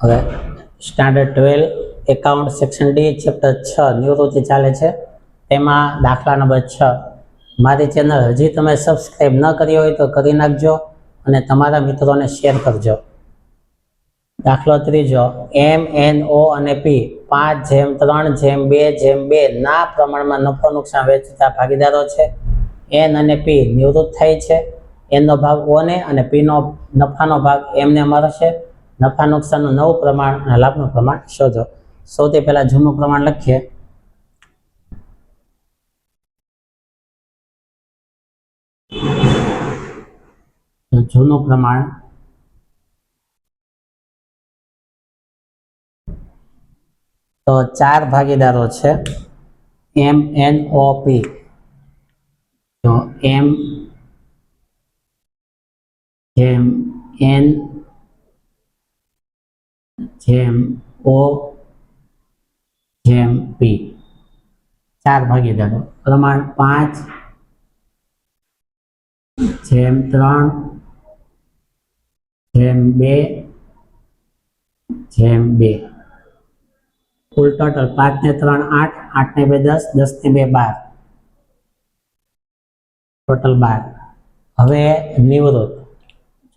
હવે standard 12 account section D chapter 6 નિવૃત્તિ ચાલે છે, તેમાં દાખલા નંબર 6. મારી ચેનલ હજી તમે સબસ્ક્રાઈબ ન કરી હોય તો કરી નાખજો અને તમારા મિત્રોને શેર કરજો. દાખલો 3, MNO અને P 5:3:2:2 ના પ્રમાણમાં નફો નુકસાન વેચતા ભાગીદારો છે. N અને P નિવૃત્ત થાય છે. N નો ભાગ O ને અને P નો નફાનો ભાગ M ને મળશે. નફા નુકસાનનું નવું પ્રમાણ અને લાભનું પ્રમાણ શોધો. સૌથી પહેલા જૂનું પ્રમાણ લખીએ. જૂનું પ્રમાણ તો 4 ભાગીદારો છે. MNOP તો M જેમ N જેમ O જેમ P 4 ભાગીદારો. પ્રમાણ 5:3:2:2 કુલ ટોટલ 5 ને 3 8, 8 ને 2 10, 10 ને 2 12, ટોટલ 12. હવે નિવૃત્ત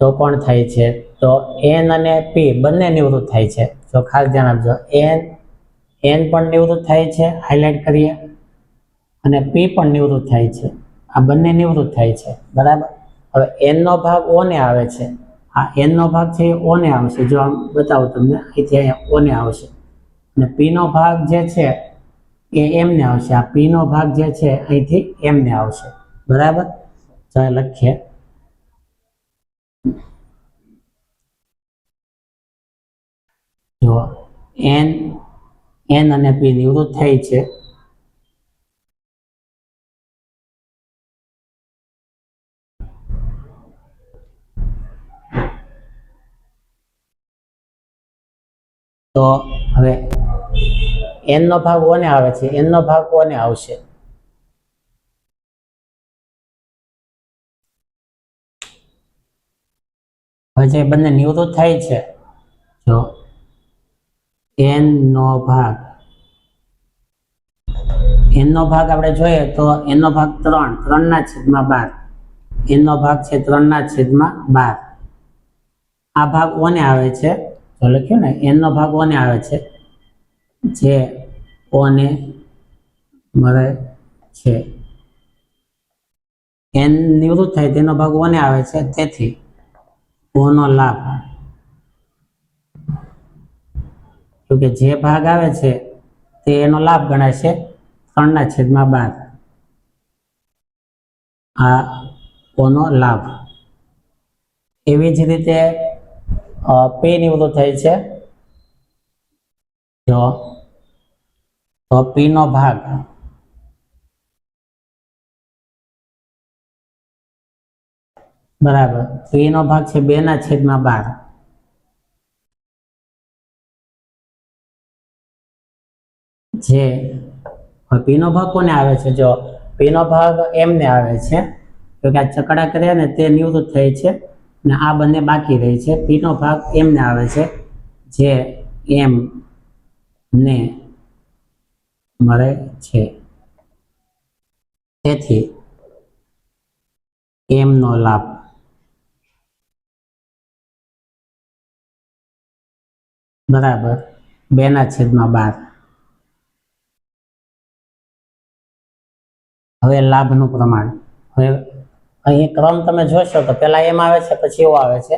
જો કોણ થાય છે તો N અને P બંને નિવૃત્ત થાય છે. જો ખાસ ધ્યાન આપજો, N પણ નિવૃત્ત થાય છે, હાઇલાઇટ કરીએ, અને P પણ નિવૃત્ત થાય છે. આ બંને નિવૃત્ત થાય છે, બરાબર. હવે N નો ભાગ O ને આવે છે. આ N નો ભાગ છે એ O ને આવશે. જો આમ બતાવું તમને, અહીંથી અહીંયા O ને આવશે અને P નો ભાગ જે છે એ M ને આવશે. આ P નો ભાગ જે છે અહીંથી M ને આવશે, બરાબર. ચાલો લખીએ. જો N અને P નિવૃત્ત થાય છે. તો હવે N નો ભાગ O ને આવે છે, N નો ભાગ O ને આવશે. હવે જે બંને નિવૃત્ત થાય છે, જો N નો ભાગ આપણે જોઈએ તો N નો ભાગ 3/12. N નો ભાગ છે 3/12. આ ભાગ O ને આવે છે. તો લખ્યું ને, N નો ભાગ O ને આવે છે, જે O ને મળે છે. N નિવૃત્ત થાય તેનો ભાગ O ને આવે છે, તેથી O નો લાભ, કે જે ભાગ આવે છે તે એનો લાભ ગણાશે 3/12. આ O નો લાભ. એવી જ રીતે P નિવૃત્ત થાય છે. જો તો P નો ભાગ બરાબર, P નો ભાગ છે 2/12. જે P નો ભાગ કોને આવે છે? જો P નો ભાગ M ને આવે છે, તો કે આ ચકડા કર્યા ને તે નિવૃત્ત થાય છે અને આ બંને બાકી રહે છે. P નો ભાગ M ને આવે છે, જે M ને મળે છે. તેથી M નો લાભ બરાબર 2/12. હવે લાભનું પ્રમાણ. હવે અહીં ક્રમ તમે જોશો તો પહેલા M આવે છે, પછી O આવે છે.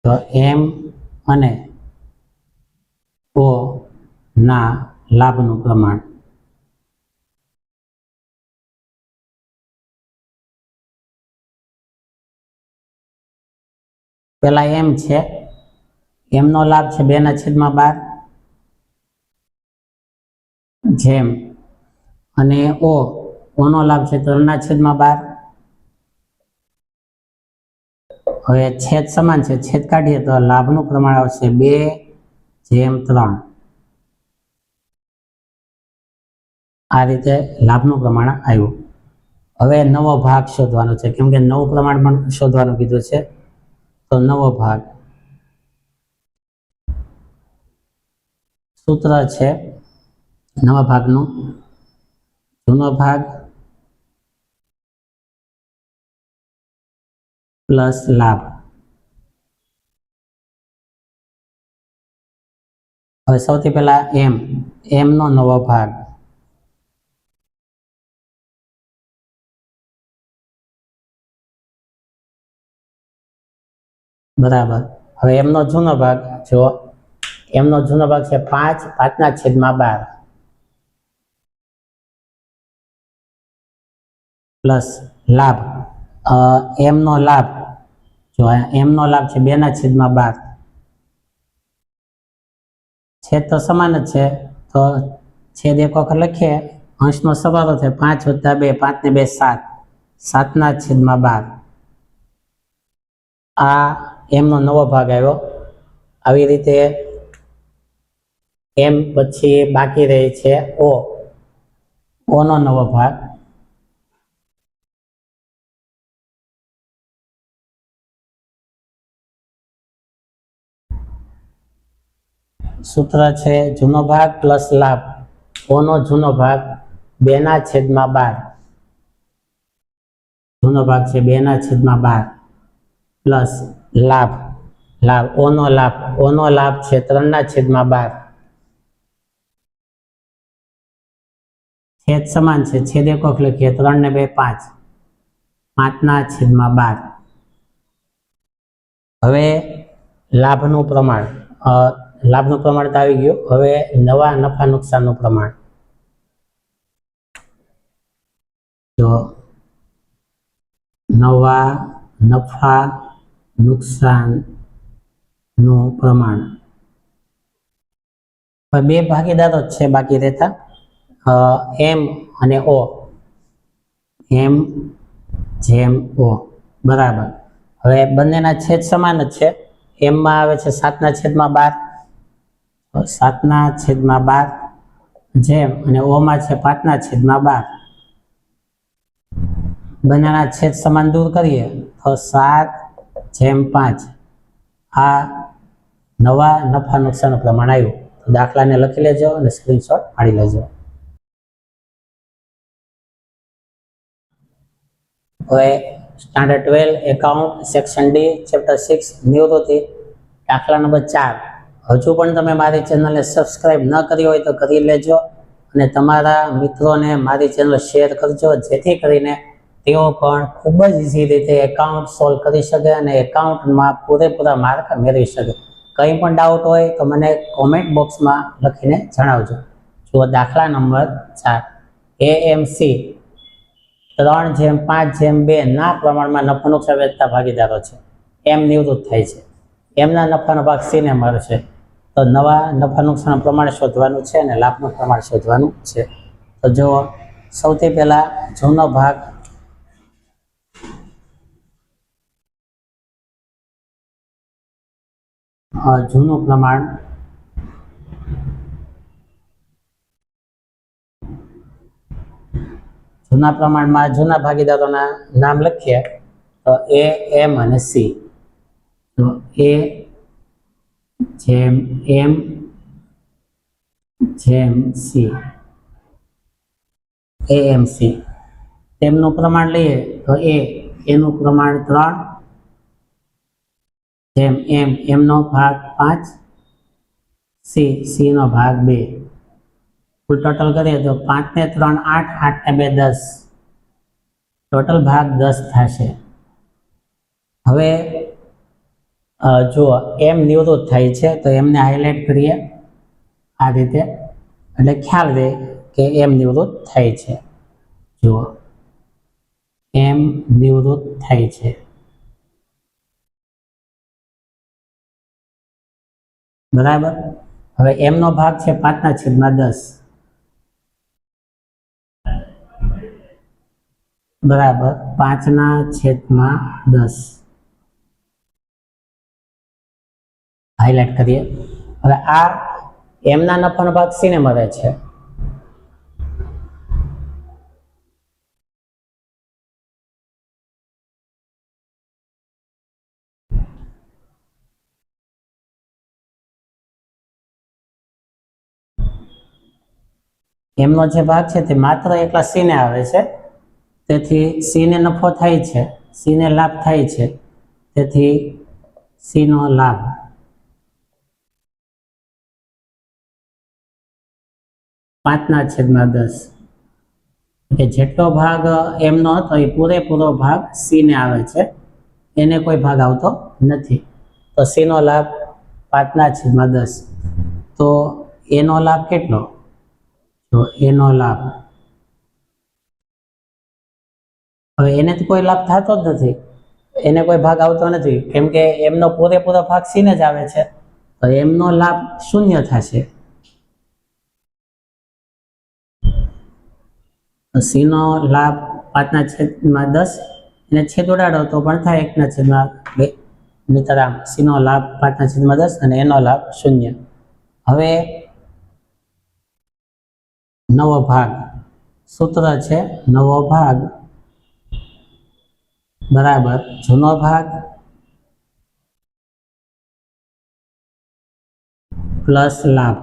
તો M અને O ના લાભનું પ્રમાણ. પહેલા M છે, M નો લાભ છે 2/12, જેમ, અને O નો લાભ છે 3/12. હવે છેદ સમાન છે, છેદ કાઢીએ તો લાભનું પ્રમાણ આવશે 2/3. આ રીતે લાભનું પ્રમાણ આવ્યું. હવે નવો ભાગ શોધવાનો છે, કેમ કે નવું પ્રમાણ પણ શોધવાનું કીધું છે. તો નવો ભાગ. સૂત્ર છે નવા ભાગનું, જૂનો ભાગ પ્લસ લાભ. હવે સૌથી પહેલા એમ નો નવો ભાગ, બરાબર. હવે એમનો જૂનો ભાગ, જો એમનો જૂનો ભાગ છે 5, 5/12 પ્લસ લાભ. એમનો લાભ, જો એમનો લાભ છે 2/12. છેદ તો સમાન જ છે, તો છેદ એક વખત લખીએ, અંશનો સરવાળો થાય 5 + 2, 5 ને 2 7, 7/12. આ એમનો નવો ભાગ આવ્યો. આવી રીતે એમ પછી બાકી રહે છે ઓ નો નવો ભાગ. સૂત્ર છે જૂનો ભાગ પ્લસ લાભ. ઓ નો જૂનો ભાગ 2/12, જૂનો ભાગ છે 2/12 પ્લસ લાભ. ઓ નો લાભ છે 3/12. છેદ સમાન છે, છેદ એક વખત લખીએ, 3 ને 2 5, 5/12. હવે લાભનું પ્રમાણ, લાભનું પ્રમાણ તો આવી ગયું. હવે નવા નફા નુકસાનનું પ્રમાણ. તો નવા નફા નુકસાનનું પ્રમાણ. બે ભાગીદારો જ છે બાકી રહેતા, એમ અને ઓ. એમ જેમ ઓ, બરાબર. હવે બંનેના છેદ સમાન જ છે. એમમાં આવે છે 7/12, 7/12 જેમ, અને ઓમાં છે 5/12. બંનેના છેદ સમાન દૂર કરીએ તો 7/5. આ નવા નફા નુકસાનનું પ્રમાણ આવ્યું. તો દાખલાને લખી લેજો અને સ્ક્રીનશોટ પાડી લેજો. હવે standard 12 account section D chapter 6 નિવૃત્તિ દાખલા નંબર 4. હજુ પણ તમે મારી ચેનલને સબસ્ક્રાઇબ ન કરી હોય તો કરી લેજો અને તમારા મિત્રોને મારી ચેનલ શેર કરજો, જેથી કરીને તેઓ પણ ખૂબ જ ઇઝી રીતે એકાઉન્ટ સોલ્વ કરી શકે અને એકાઉન્ટમાં પૂરેપૂરા માર્ક મેળવી શકે. કંઈ પણ ડાઉટ હોય તો મને કોમેન્ટ બોક્સમાં લખીને જણાવજો. જુઓ દાખલા નંબર 4. એએમસી 3/5/2 ના પ્રમાણમાં નફા નુકસાન વેચતા ભાગીદારો છે. એમ નિવૃત્ત થાય છે. એમના નફાનો ભાગ સીને મળશે. તો નવા નફા નુકસાન પ્રમાણ શોધવાનું છે અને લાભનું પ્રમાણ શોધવાનું છે. તો જો સૌથી પહેલા જૂનો ભાગ, જૂનું પ્રમાણ, જૂના પ્રમાણમાં જૂના ભાગીદારોના નામ લખીએ તો એ, એમ અને સી. તો એ જેમ એમ જેમ સી, એએમસી. તેમનું પ્રમાણ લઈએ તો એનું પ્રમાણ 3, જેમ એમનો ભાગ 5, સી નો ભાગ 2. કુલ ટોટલ કરીએ તો 5 ને 3 8, 8 ને 2 10, ટોટલ ભાગ 10 થશે. હવે જુઓ એમ નિવૃત્ત થાય છે તો એમને હાઇલાઇટ કરીએ આ રીતે, એટલે ખ્યાલ રહે કે એમ નિવૃત્ત થાય છે. જુઓ એમ નિવૃત્ત થાય છે. બરાબર. હવે એમનો ભાગ છે 5/10, બરાબર, 5/10 હાઇલાઇટ કરીએ. હવે આ એમના નફાનો ભાગ સીને મળે છે. એમનો જે ભાગ છે તે માત્ર એકલા સી ને આવે છે, તેથી સી ને નફો થાય છે, સી ને લાભ થાય છે, તેથી સી નો લાભ. પાંચના છેદમાં 10 કે જેટલો ભાગ એમનો હતો એ પૂરેપૂરો ભાગ સી ને આવે છે, એને કોઈ ભાગ આવતો નથી. તો સી નો લાભ 5/10. તો એનો લાભ કેટલો? તો એનો લાભ, હવે એને તો કોઈ લાભ થતો જ નથી, એને કોઈ ભાગ આવતો નથી, કેમ કે એમનો પૂરેપૂરો ભાગ સી ને જ આવે છે, તો એમનો લાભ શૂન્ય થશે. સી નો લાભ 5/10, એને છેદ ઉડાડો તો પણ થાય 1/2. મિત્રામ સી નો લાભ 5/10 અને એનો લાભ શૂન્ય. હવે નવો ભાગ, સૂત્ર છે નવો ભાગ બરાબર જૂનો ભાગ પ્લસ લાભ.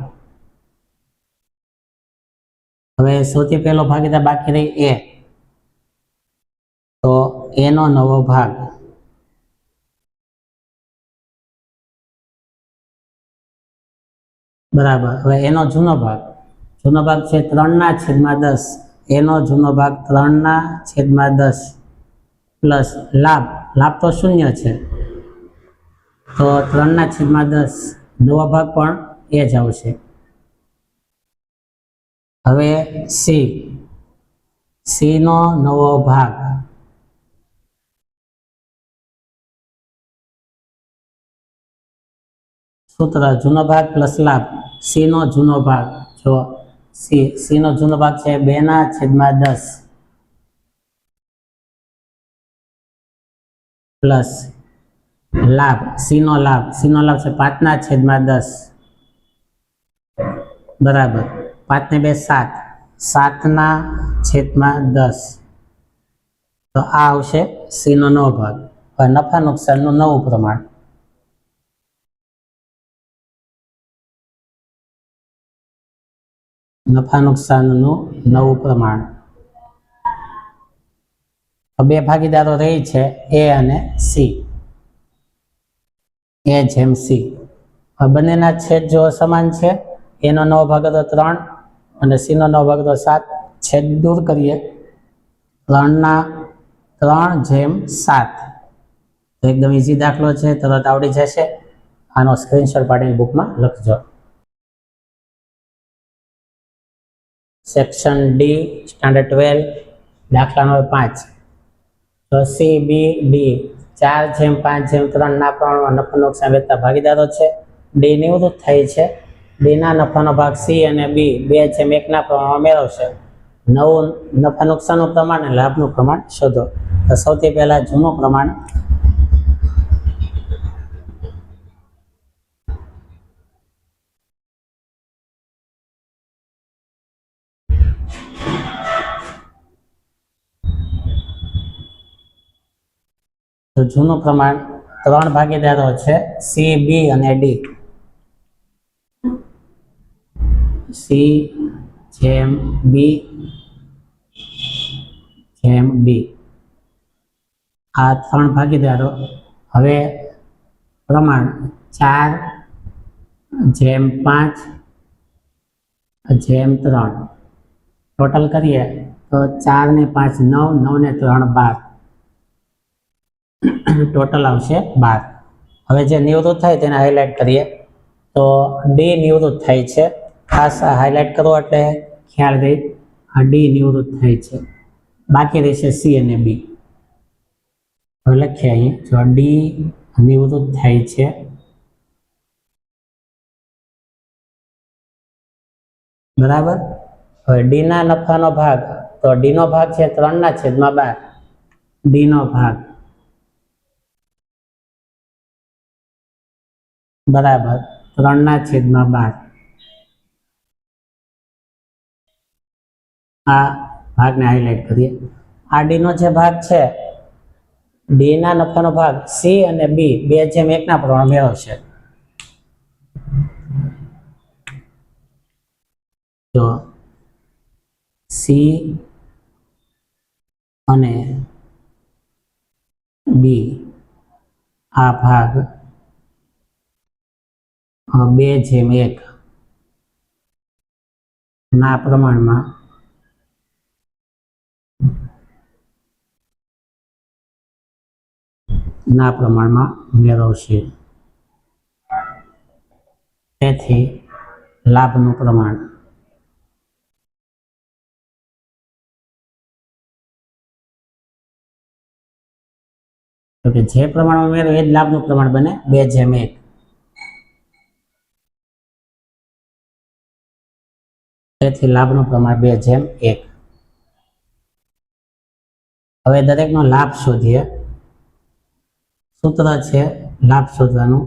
હવે સૌથી પહેલો ભાગીદાર બાકી રહી એ, તો એનો નવો ભાગ બરાબર. હવે એનો જૂનો ભાગ છે 3/10, એનો જૂનો ભાગ 3/10 પ્લસ લાભ તો શૂન્ય છે, તો 3/10 નવો ભાગ પણ એ જ આવશે. હવે સી નો નવો ભાગ સૂત્ર જૂનો ભાગ પ્લસ લાભ. સી નો જૂનો ભાગ, જો સી નો જૂનો ભાગ છે 2/10 પ્લસ લાભ. સી નો લાભ છે 5/10 બરાબર. 5 ને 2 7, 7/10. તો આ આવશે સી નો નવો ભાગ. હવે નફા નુકસાનનું નવું પ્રમાણ. નફા નુકસાનનું નવું પ્રમાણ. બે ભાગીદારો રહી છે એ અને સી, એ જેમ સી. બંનેના છેદ જો સમાન છે, એનો નવો ભાગ હતો 3 અને સી નો નવો ભાગ હતો 7. છેદ દૂર કરીએ, 3/3/7. તો એકદમ ઈઝી દાખલો છે, તરત આવડી જશે. આનો સ્ક્રીનશોટ પાડીને બુકમાં લખજો. સેક્શન ડી સ્ટાન્ડર્ડ 12 દાખલા નંબર 5. તો સી બી ડી 4/5/3 ના પ્રમાણમાં નફા નુકસાન વેચતા ભાગીદારો છે. ડી નિવૃત્ત થઈ છે. ડી ના નફાનો ભાગ સી અને બી 2/1 ના પ્રમાણમાં મેળવશે. નવું નફા નુકસાનનું પ્રમાણ અને લાભનું પ્રમાણ શોધો. તો સૌથી પહેલા જૂનું પ્રમાણ, તો જૂનું પ્રમાણ 3 ભાગીદારો છે સી, બી અને ડી. સી જેમ બી જેમ બી, આ 3 ભાગીદારો. હવે પ્રમાણ 4/5/3 ટોટલ કરીએ તો 4 ને 5 9, 9 ને 3 12, ટોટલ આવશે 12. હવે જે નિવૃત્ત થાય તેને હાઇલાઇટ કરીએ. તો ડી નિવૃત્ત થાય છે, ખાસ હાઇલાઇટ કરવો એટલે ખ્યાલ રહી. આ ડી નિવૃત્ત થાય છે, બાકી રહેશે સી અને બી. હવે લખીએ અહીં, જો ડી નિવૃત્ત થાય છે, બરાબર. હવે ડી ના નફાનો ભાગ, તો ડી નો ભાગ છે 3/12. ડી નો ભાગ બરાબર 3/12. આ ભાગને હાઇલાઇટ કરીએ. આ ડી નો જે ભાગ છે, ડી ના નફાનો ભાગ સી અને બી 2/1 ના પ્રમાણ મેળવશે. તો સી અને બી આ ભાગ 2/1 ના પ્રમાણમાં મેળવશે. તેથી લાભનું પ્રમાણ તો કે જે પ્રમાણમાં મેળવે એ જ લાભનું પ્રમાણ બને 2/1. તેથી લાભનું પ્રમાણ 2/1. હવે દરેકનો લાભ શોધીએ. સૂત્ર છે લાભ શોધવાનું.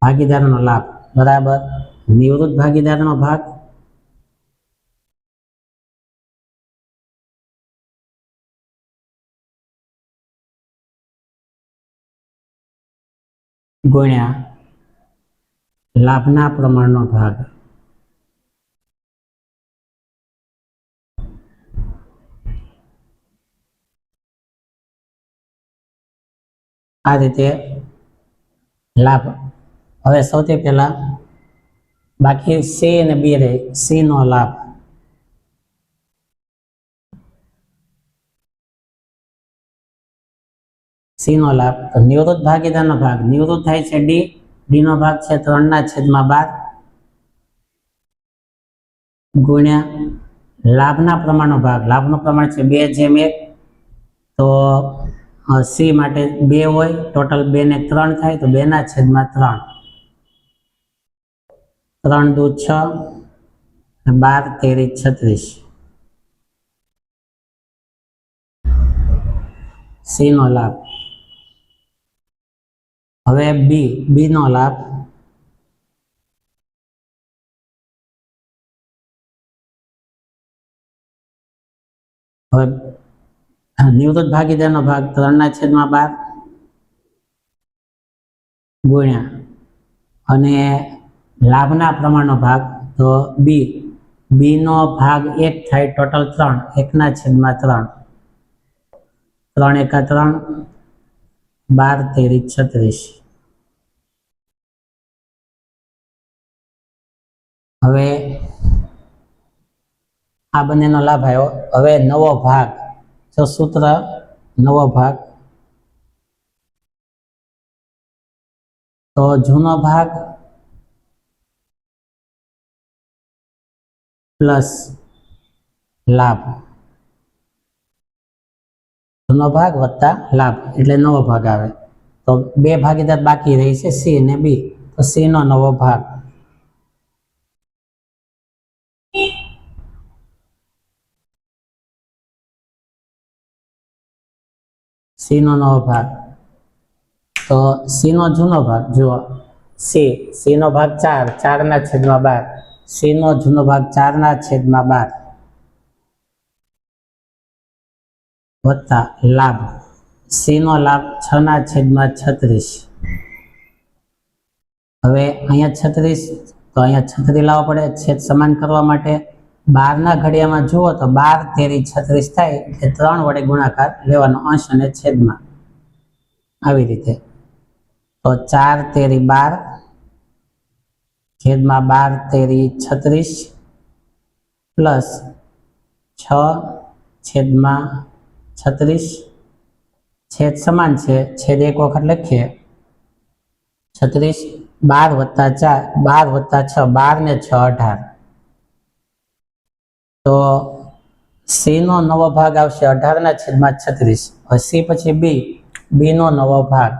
ભાગીદારનો લાભ બરાબર નિવૃત્ત ભાગીદારનો ભાગ ગુણ્યા લાભના પ્રમાણનો ભાગ. આ રીતે લાભ. હવે સૌથી પહેલા બાકી સી અને બી રહે. સી નો લાભ તો નિવૃત્ત ભાગીદારનો ભાગ નિવૃત્ત થાય છે ડી. ડી નો ભાગ છે 3/12 ગુણ્યા લાભના પ્રમાણનો ભાગ. લાભનું પ્રમાણ છે 2/1. તો સી માટે 2 હોય, ટોટલ 2 ને 3 થાય તો 2/3. 3 દુ 6, 12 તેરી 36. સી નો લાભ. હવે બી નો લાભ હવે નિવૃત્ત ભાગીદારનો ભાગ 3/12 ગુણ્યા અને લાભના પ્રમાણનો ભાગ તો બી નો ભાગ 1 થાય, ટોટલ 3, 1/3. 3 × 3, 12 તેરી 36. હવે આ બંનેનો લાભ આવ્યો. હવે નવો ભાગ, જો સૂત્ર નવો ભાગ તો જૂનો ભાગ પ્લસ લાભ. જૂનો ભાગ વત્તા લાભ એટલે નવો ભાગ આવે. તો 2 ભાગીદાર બાકી રહી છે સી અને બી. તો સી નો નવો ભાગ સી નો નવો ભાગ તો સી નો જૂનો ભાગ જુઓ સી નો ભાગ 4/12. સી નો જૂનો ભાગ 4/12 વત્તા લાભ. સી નો લાભ 6/36. હવે અહીંયા 36 તો અહીંયા 36 લાવવા પડે છેદ સમાન કરવા માટે. 12 ના ઘડિયામાં જુઓ તો 12 તેરી 36 થાય એટલે 3 વડે ગુણાકાર લેવાનો અંશ અને છેદમાં આવી રીતે. તો 4 તેરી 12 છેદમાં 12 તેરી 36 પ્લસ 6/36. છેદ સમાન છે, છેદ એક વખત લખીએ. 36 12 વત્તા 4 12 વત્તા 6 12 ને 6 18. તો સી નો નવો ભાગ આવશે 18/36. હવે સી પછી બી નો નવો ભાગ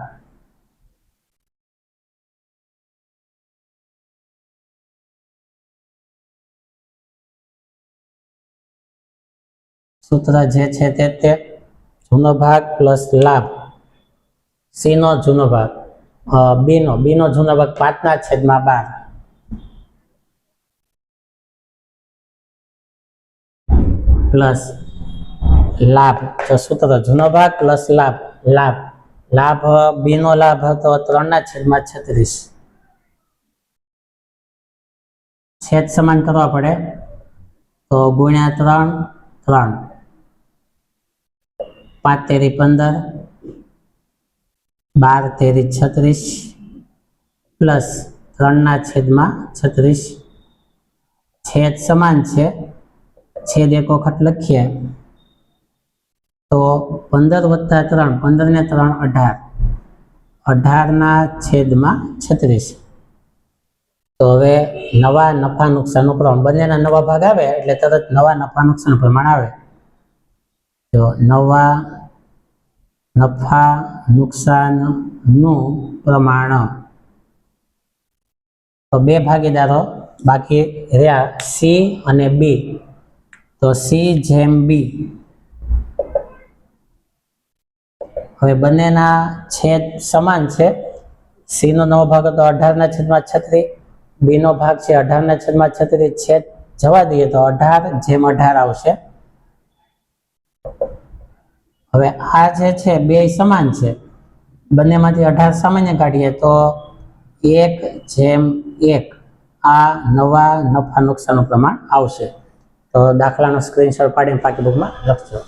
સૂત્ર જે છે તે જૂનો ભાગ પ્લસ લાભ. સી નો જૂનો ભાગ બી નો જૂનો ભાગ 5/12 પ્લસ લાભ. તો સૂત્ર જૂનો ભાગ પ્લસ લાભ બી નો લાભ હતો 3/36. છેદ સમાન કરવા પડે તો ગુણ્યા 3 3, 5 તેરી 15, 12 તેરી 36 પ્લસ 3/36, છેદ સમાન છે, છેદ એક વખત લખીએ તો 15 વત્તા 3, 15 ને 3 18, 18/36. તો હવે નવા નફા નુકસાનનું પ્રમાણ, બંનેના નવા ભાગ આવે એટલે તરત નવા નફા નુકસાન પ્રમાણ આવે. તો નવા નફા નુકસાનનું પ્રમાણ, તો બે ભાગીદારો બાકી રહ્યા સી અને બી. તો સી જેમ બી, હવે બંનેના છેદ સમાન છે. સી નો નવો ભાગ હતો 18/36, બી નો ભાગ છે 18/36, છેદ જવા દઈએ તો 18/18 આવશે. હવે આ જે છે બે સમાન છે, બંનેમાંથી 18 સામાન્ય કાઢીએ તો 1/1 આ નવા નફા નુકસાનનું પ્રમાણ આવશે. તો દાખલાનો સ્ક્રીનશોટ પાડીને પાકી બુકમાં લખજો.